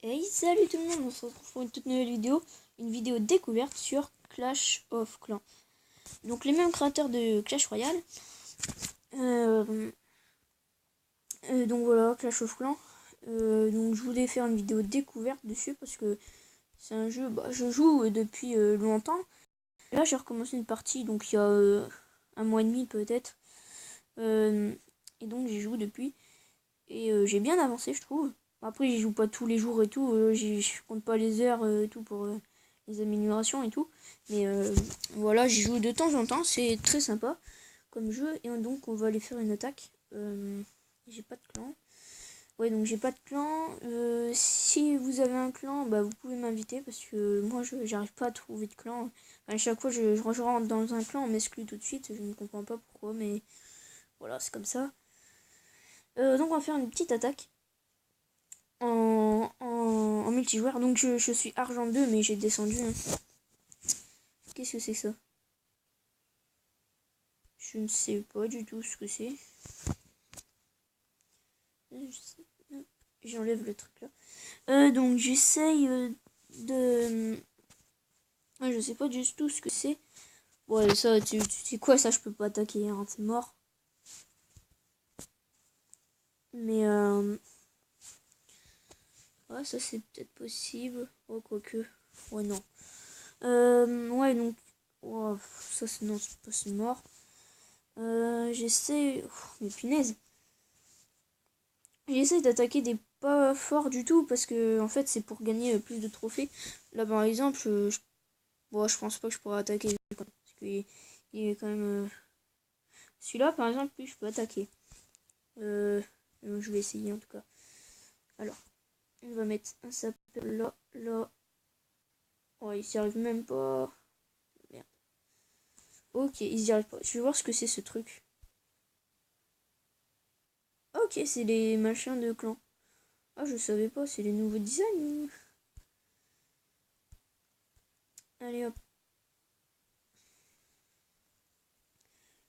Hey, salut tout le monde, on se retrouve pour une toute nouvelle vidéo, une vidéo découverte sur Clash of Clans. Donc les mêmes créateurs de Clash Royale. Donc voilà, Clash of Clans. Donc je voulais faire une vidéo découverte dessus parce que c'est un jeu, je joue depuis longtemps. Là j'ai recommencé une partie donc il y a un mois et demi peut-être. Et donc j'y joue depuis. Et j'ai bien avancé je trouve. Après j'y joue pas tous les jours et tout, je compte pas les heures et tout pour les améliorations et tout. Mais voilà, j'y joue de temps en temps, c'est très sympa comme jeu. Et donc on va aller faire une attaque. J'ai pas de clan. Ouais, donc j'ai pas de clan. Si vous avez un clan, bah vous pouvez m'inviter parce que moi j'arrive pas à trouver de clan. Enfin, à chaque fois je rentre dans un clan, on m'exclut tout de suite, je ne comprends pas pourquoi, mais voilà, c'est comme ça. Donc on va faire une petite attaque en multijoueur. Donc je suis argent 2 mais j'ai descendu. Hein. Qu'est-ce que c'est que ça? Je ne sais pas du tout ce que c'est. J'enlève le truc là. Donc j'essaye de... je sais pas du tout ce que c'est. Ouais, ça, tu sais quoi, ça je peux pas attaquer, hein, c'est mort. Mais ouais, ça c'est peut-être possible. Oh, quoique. Ouais, non. Ouais, donc... Oh, ça c'est non, c'est pas, c'est mort. J'essaie... mais punaise. J'essaie d'attaquer des pas forts du tout parce que en fait c'est pour gagner plus de trophées. Là par exemple, je pense pas que je pourrais attaquer parce qu'il est quand même... Celui-là par exemple, lui je peux attaquer. Je vais essayer en tout cas. Alors, on va mettre un sapeur là, là. Oh, il s'y arrive même pas. Merde. Ok, il s'y arrive pas. Je vais voir ce que c'est ce truc. Ok, c'est les machins de clan. Ah, je savais pas, c'est les nouveaux designs. Allez hop.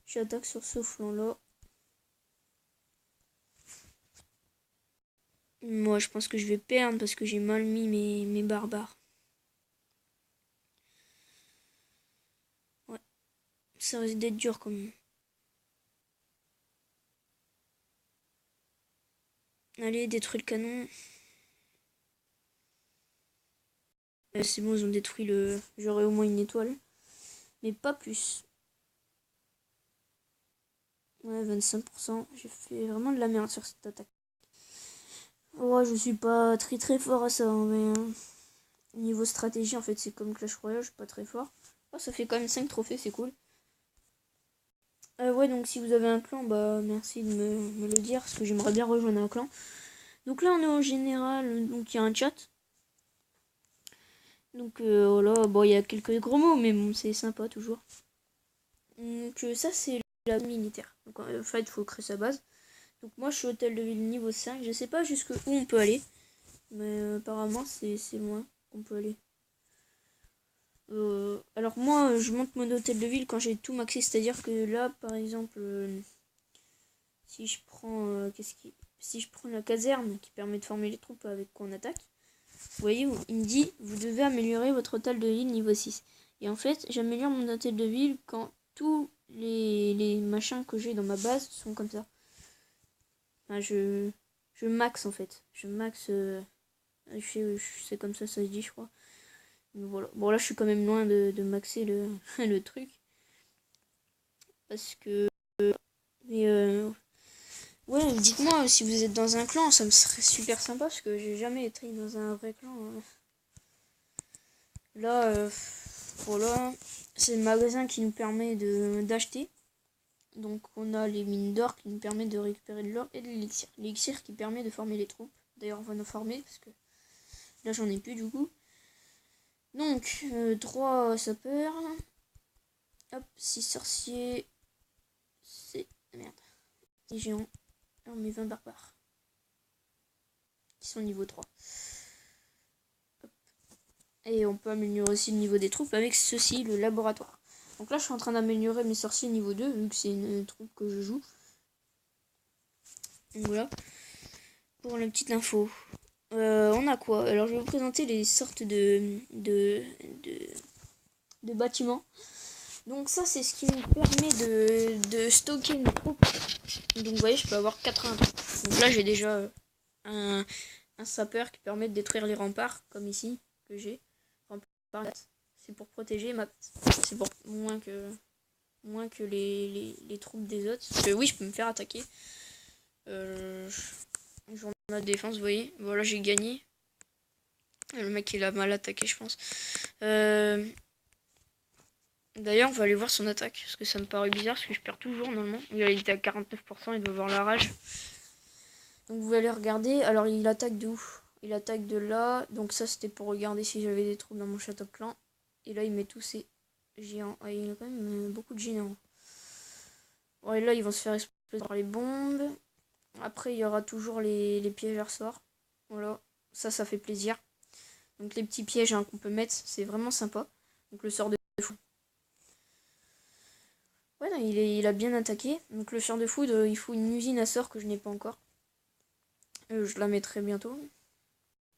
J'attaque sur ce flanc là. Moi, je pense que je vais perdre parce que j'ai mal mis mes barbares. Ouais, ça risque d'être dur quand même. Allez, détruis le canon. C'est bon, ils ont détruit le... J'aurai au moins une étoile. Mais pas plus. Ouais, 25%. J'ai fait vraiment de la merde sur cette attaque. Ouais, je suis pas très fort à ça. Hein, mais niveau stratégie, en fait, c'est comme Clash Royale, je suis pas très fort. Oh, ça fait quand même 5 trophées, c'est cool. Ouais, donc si vous avez un clan, bah merci de me le dire, parce que j'aimerais bien rejoindre un clan. Donc là, on est en général, donc il y a un chat. Donc voilà, bon, il y a quelques gros mots, mais bon, c'est sympa toujours. Donc ça, c'est la militaire. Donc en fait, il faut créer sa base. Donc moi, je suis hôtel de ville niveau 5. Je sais pas jusqu'où on peut aller. Mais apparemment, c'est loin qu'on peut aller. Alors moi, je monte mon hôtel de ville quand j'ai tout maxé. C'est-à-dire que là, par exemple, si je prends... Si je prends la caserne qui permet de former les troupes avec quoi on attaque. Vous voyez, il me dit, vous devez améliorer votre hôtel de ville niveau 6. Et en fait, j'améliore mon hôtel de ville quand tous les machins que j'ai dans ma base sont comme ça. Enfin, je max en fait. Je max... c'est comme ça se dit, je crois. Mais voilà. Bon, là, je suis quand même loin de maxer le, le truc. Parce que... Mais ouais, dites-moi si vous êtes dans un clan, ça me serait super sympa parce que j'ai jamais été dans un vrai clan. Là, voilà, c'est le magasin qui nous permet d'acheter. Donc on a les mines d'or qui nous permettent de récupérer de l'or et de l'élixir. L'élixir qui permet de former les troupes. D'ailleurs on va nous former parce que là j'en ai plus du coup. Donc 3 sapeurs. Hop, 6 sorciers. C'est... Merde. 10 géants. On met 20 barbares. Qui sont niveau 3. Hop. Et on peut améliorer aussi le niveau des troupes avec ceci, le laboratoire. Donc là je suis en train d'améliorer mes sorciers niveau 2 vu que c'est une troupe que je joue. Donc voilà. Pour la petite info. on a quoi? Alors je vais vous présenter les sortes de bâtiments. Donc ça c'est ce qui me permet de stocker mes troupes. Donc vous voyez je peux avoir 80 troupes. Donc là j'ai déjà un sapeur qui permet de détruire les remparts, comme ici, que j'ai. C'est pour protéger ma base. C'est pour moins que les troupes des autres. Parce que oui, je peux me faire attaquer. Journée de défense, vous voyez. Voilà, j'ai gagné. Le mec, il a mal attaqué, je pense. D'ailleurs, on va aller voir son attaque. Parce que ça me paraît bizarre, parce que je perds toujours, normalement. Il était à 49%, il doit avoir la rage. Donc vous allez regarder. Alors, il attaque de où? Il attaque de là. Donc ça, c'était pour regarder si j'avais des troupes dans mon château de clan. Et là, il met tous ses géants. Ah, il y a quand même beaucoup de géants. Ouais, là, ils vont se faire exploser par les bombes. Après, il y aura toujours les pièges sorts. Voilà, ça fait plaisir. Donc les petits pièges qu'on peut mettre, c'est vraiment sympa. Donc le sort de foudre. Ouais, non, il a bien attaqué. Donc le sort de foudre, il faut une usine à sort que je n'ai pas encore. Je la mettrai bientôt.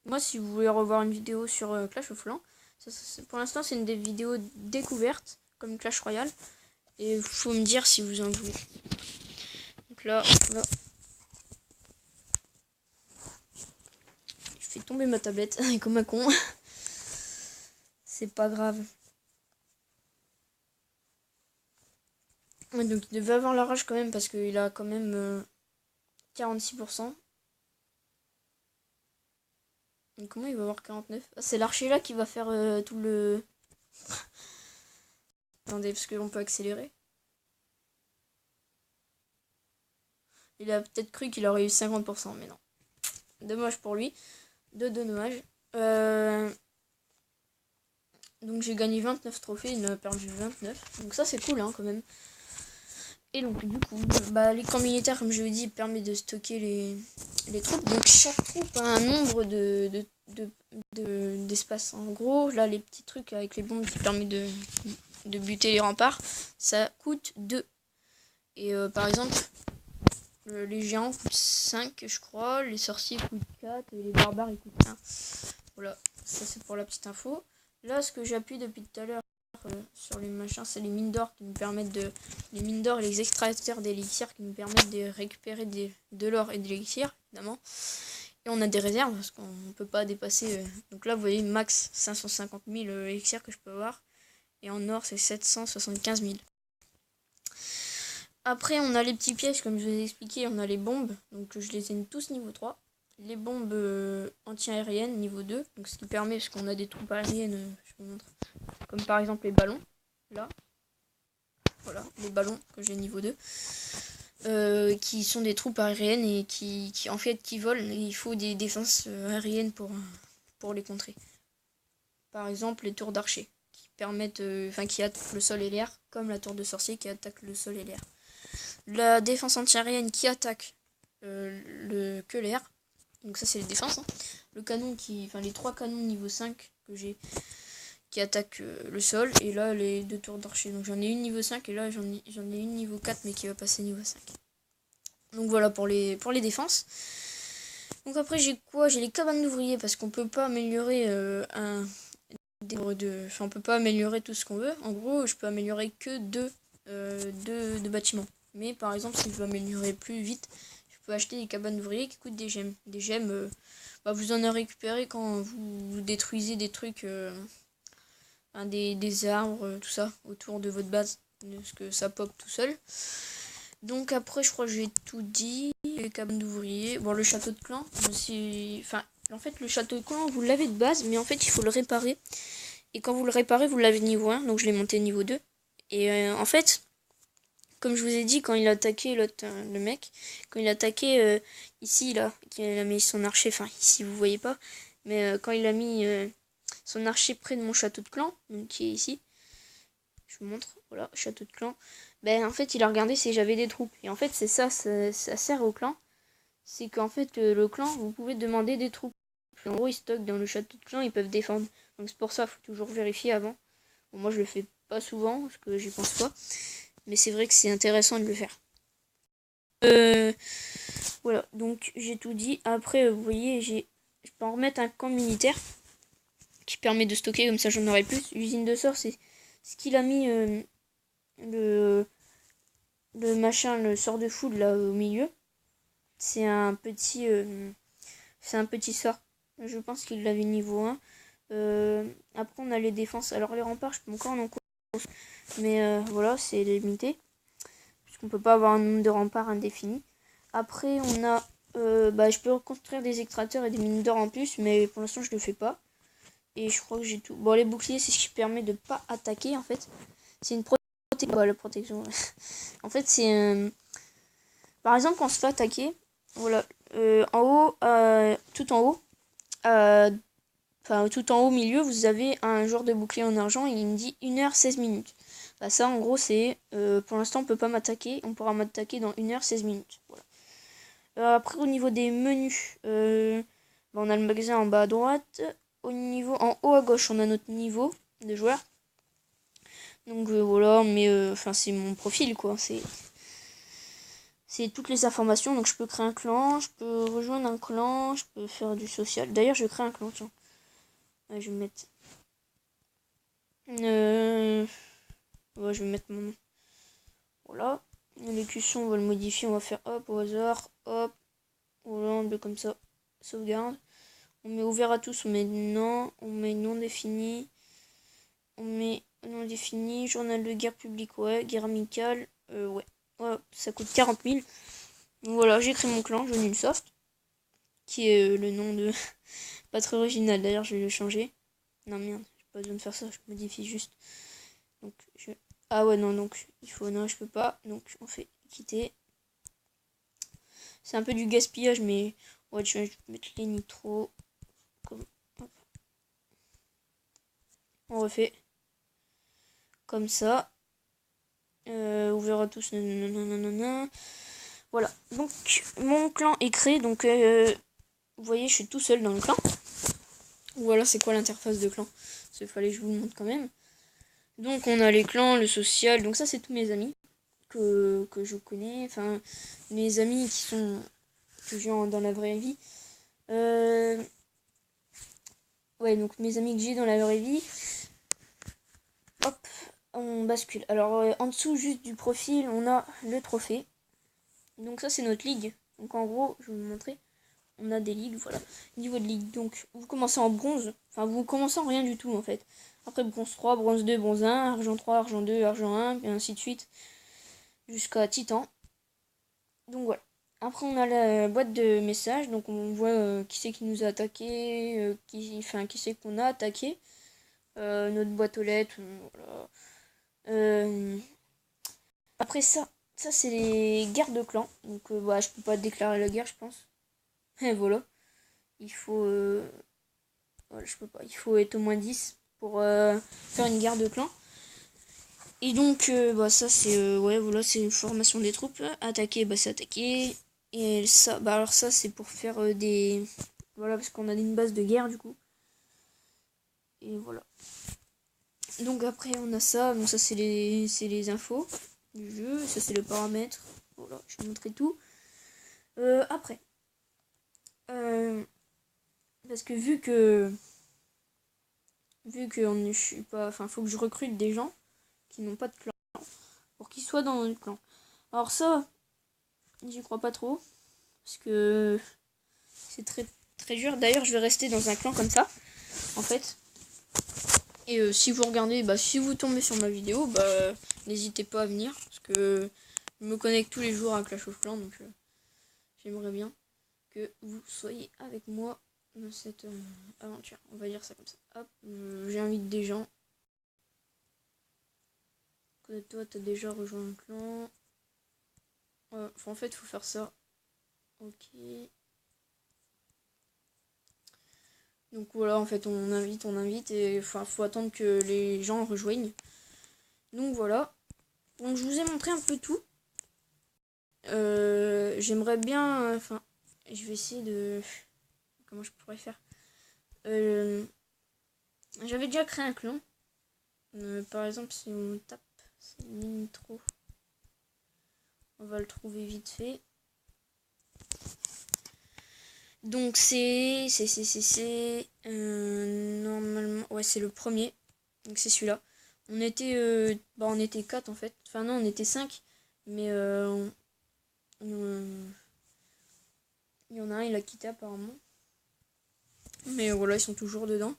Moi, si vous voulez revoir une vidéo sur Clash of Clans, pour l'instant, c'est une des vidéos découvertes, comme Clash Royale. Et il faut me dire si vous en voulez. Donc là, je fais tomber ma tablette comme un con. C'est pas grave. Ouais, donc il devait avoir la rage quand même parce qu'il a quand même 46%. Et comment il va avoir 49? Ah, c'est l'archer là qui va faire tout le... Attendez, parce qu'on peut accélérer. Il a peut-être cru qu'il aurait eu 50%, mais non. Dommage pour lui. Dommage. Donc j'ai gagné 29 trophées, il en a perdu 29. Donc ça c'est cool quand même. Et donc du coup, les camps militaires, comme je vous ai dit, permet de stocker les troupes. Donc chaque troupe a un nombre d'espace. En gros, là les petits trucs avec les bombes qui permettent de buter les remparts, ça coûte 2. Et par exemple, les géants coûtent 5 je crois, les sorciers coûtent 4 et les barbares ils coûtent 1. Voilà, ça c'est pour la petite info. Là ce que j'appuie depuis tout à l'heure sur les machins, c'est les mines d'or qui nous permettent les mines d'or et les extracteurs d'élixir qui nous permettent de récupérer de l'or et de l'élixir évidemment. Et on a des réserves parce qu'on ne peut pas dépasser. Donc là vous voyez max 550 000 élixirs que je peux avoir. Et en or c'est 775 000. Après on a les petits pièges comme je vous ai expliqué, on a les bombes. Donc je les ai tous niveau 3. Les bombes anti-aériennes niveau 2. Donc ce qui permet, parce qu'on a des troupes aériennes, je vous montre. Comme par exemple les ballons. Là. Voilà, les ballons que j'ai niveau 2. Qui sont des troupes aériennes et qui en fait qui volent. Et il faut des défenses aériennes pour les contrer. Par exemple les tours d'archer. Qui permettent, qui attaquent le sol et l'air. Comme la tour de sorcier qui attaque le sol et l'air. La défense anti-aérienne qui attaque que l'air. Donc ça c'est les défenses. Le canon les 3 canons niveau 5 que j'ai qui attaquent le sol. Et là les 2 tours d'archer. Donc j'en ai une niveau 5 et là j'en ai une niveau 4 mais qui va passer niveau 5. Donc voilà pour les défenses. Donc après j'ai quoi? J'ai les cabanes d'ouvriers parce qu'on peut pas améliorer on peut pas améliorer tout ce qu'on veut. En gros je peux améliorer que deux bâtiments. Mais par exemple si je veux améliorer plus vite, je peux acheter des cabanes d'ouvriers qui coûtent des gemmes. Des gemmes, vous en avez récupéré quand vous détruisez des trucs, des arbres, tout ça, autour de votre base. Parce que ça pop tout seul. Donc après je crois que j'ai tout dit. Les cabanes d'ouvriers. Bon le château de clan. En fait le château de clan vous l'avez de base, mais en fait il faut le réparer. Et quand vous le réparez, vous l'avez niveau 1. Donc je l'ai monté niveau 2. Et en fait, comme je vous ai dit, quand il a attaqué le mec, quand il a attaqué ici, là, qu'il a mis son archer, ici vous voyez pas, mais quand il a mis son archer près de mon château de clan, donc qui est ici, je vous montre, voilà, château de clan, en fait il a regardé si j'avais des troupes. Et en fait c'est ça sert au clan, c'est qu'en fait le clan, vous pouvez demander des troupes. En gros ils stockent dans le château de clan, ils peuvent défendre. Donc c'est pour ça, il faut toujours vérifier avant. Bon, moi je le fais pas souvent, parce que j'y pense pas. Mais c'est vrai que c'est intéressant de le faire. Voilà, donc j'ai tout dit. Après, vous voyez, j'ai je peux en remettre un camp militaire qui permet de stocker, comme ça j'en aurai plus. L'usine de sort, c'est ce qu'il a mis le machin, le sort de foudre là au milieu. C'est un petit sort. Je pense qu'il l'avait niveau 1. Après on a les défenses. Alors les remparts, je peux encore en construire. Mais voilà, c'est limité. Puisqu'on peut pas avoir un nombre de remparts indéfini. Après on a je peux reconstruire des extracteurs et des mines d'or en plus, mais pour l'instant je le fais pas. Et je crois que j'ai tout. Bon, les boucliers, c'est ce qui permet de pas attaquer en fait. C'est une protection. La protection. En fait, c'est par exemple quand on se fait attaquer, voilà, en haut, tout en haut, tout en haut milieu, vous avez un joueur de bouclier en argent et il me dit 1h16 minutes. Bah ça en gros c'est pour l'instant on peut pas m'attaquer, on pourra m'attaquer dans 1h16 minutes. Voilà. Après au niveau des menus, on a le magasin en bas à droite. En haut à gauche on a notre niveau de joueur. Donc voilà, mais c'est mon profil quoi, c'est toutes les informations. Donc je peux créer un clan, je peux rejoindre un clan, je peux faire du social. D'ailleurs je vais créer un clan, tiens. Ouais, je vais mettre je vais mettre mon nom. Voilà. L'élocution, on va le modifier, on va faire hop au hasard, hop. Voilà, on met comme ça. Sauvegarde. On met ouvert à tous, on met non, on met non défini. On met non défini, journal de guerre publique, ouais, guerre amicale, ouais. Ça coûte 40 000. Donc voilà, j'ai créé mon clan, Jaune Soft, qui est le nom de... pas très original, d'ailleurs je vais le changer. Non merde, j'ai pas besoin de faire ça, je modifie juste. Donc ah ouais non, donc il faut... Non, je peux pas, donc on fait quitter. C'est un peu du gaspillage, mais ouais, je vais mettre les nitros. Comme... Hop. On refait. Comme ça. Ouvert à tous. Nanana. Voilà. Donc, mon clan est créé. Donc, vous voyez, je suis tout seul dans le clan. Voilà, c'est quoi l'interface de clan. Il fallait que je vous le montre quand même. Donc, on a les clans, le social. Donc, ça, c'est tous mes amis que je connais. Enfin, mes amis qui sont... que j'ai dans la vraie vie. Ouais, donc mes amis que j'ai dans la vraie vie. Hop, on bascule. Alors, en dessous, juste du profil, on a le trophée. Donc ça, c'est notre ligue. Donc en gros, je vais vous montrer. On a des ligues, voilà. Niveau de ligue. Donc, vous commencez en bronze. Enfin, vous commencez en rien du tout, en fait. Après, bronze 3, bronze 2, bronze 1, argent 3, argent 2, argent 1, et ainsi de suite. Jusqu'à titan. Donc voilà. Après, on a la boîte de messages. Donc, on voit qui c'est qui nous a attaqué, qui c'est qu'on a attaqué. Notre boîte aux lettres, voilà. Après ça c'est les guerres de clans. Donc, je peux pas déclarer la guerre, je pense. Et voilà. Il faut... voilà, je peux pas. Il faut être au moins 10 pour faire une guerre de clans. Et donc, ça, c'est... ouais, voilà, c'est une formation des troupes. Attaquer, c'est attaquer. Et ça, alors ça, c'est pour faire des... Voilà, parce qu'on a une base de guerre, du coup. Et voilà. Donc après, on a ça. Donc ça, c'est les infos du jeu. Ça, c'est le paramètre. Voilà, je vais montrer tout. Après. Parce que vu que je suis pas... Enfin, faut que je recrute des gens qui n'ont pas de clan pour qu'ils soient dans notre clan. Alors ça, j'y crois pas trop. Parce que c'est très très dur. D'ailleurs, je vais rester dans un clan comme ça, en fait. Et si vous regardez, si vous tombez sur ma vidéo, n'hésitez pas à venir. Parce que je me connecte tous les jours à Clash of Clans. Donc j'aimerais bien que vous soyez avec moi dans cette aventure. On va dire ça comme ça. Hop, j'invite des gens. Que toi, t'as déjà rejoint un clan. En fait, il faut faire ça. Ok. Donc voilà, en fait, on invite et faut attendre que les gens rejoignent. Donc voilà. Donc je vous ai montré un peu tout. J'aimerais bien... je vais essayer de... Comment je pourrais faire j'avais déjà créé un clan. Par exemple, si on tape, c'est l'intro. On va le trouver vite fait. Donc normalement, ouais, c'est le premier. Donc c'est celui-là. On était 4 en fait. Enfin non, on était 5. Mais il y en a un, il a quitté apparemment. Mais voilà, ils sont toujours dedans.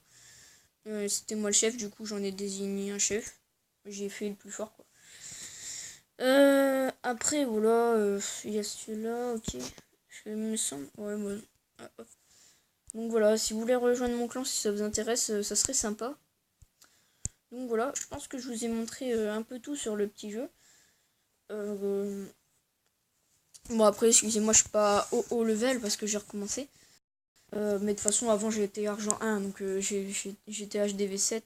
C'était moi le chef, du coup j'en ai désigné un chef. J'ai fait le plus fort quoi. Après voilà, il y a celui-là, ok. Je me semble. Ouais, bon. Ah, hop. Donc voilà, si vous voulez rejoindre mon clan, si ça vous intéresse, ça serait sympa. Donc voilà, je pense que je vous ai montré un peu tout sur le petit jeu. Bon après, excusez-moi, je suis pas au haut level parce que j'ai recommencé. Mais de toute façon, avant j'étais argent 1, donc j'étais HDV7,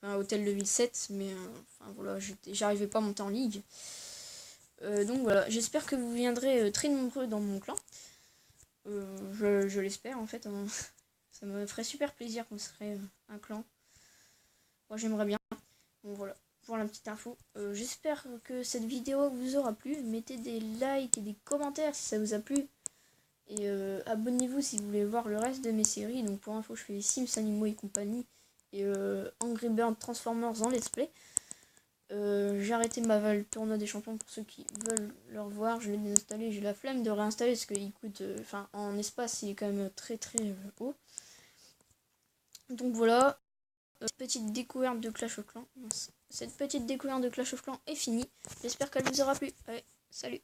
enfin hôtel de ville 7, mais enfin voilà, j'arrivais pas à monter en ligue. Donc voilà, j'espère que vous viendrez très nombreux dans mon clan. Je l'espère en fait, hein. Ça me ferait super plaisir qu'on serait un clan. Moi j'aimerais bien. Bon voilà, pour la petite info. J'espère que cette vidéo vous aura plu. Mettez des likes et des commentaires si ça vous a plu. Et abonnez-vous si vous voulez voir le reste de mes séries. Donc pour info, je fais les Sims Animaux et compagnie. Et Angry Birds Transformers en let's play. J'ai arrêté ma Val Tournoi des Champions pour ceux qui veulent le revoir. Je l'ai désinstallé. J'ai la flemme de réinstaller parce qu'il coûte... Enfin, en espace, il est quand même très très haut. Donc voilà. Cette petite découverte de Clash of Clans. Cette petite découverte de Clash of Clans est finie. J'espère qu'elle vous aura plu. Allez, salut.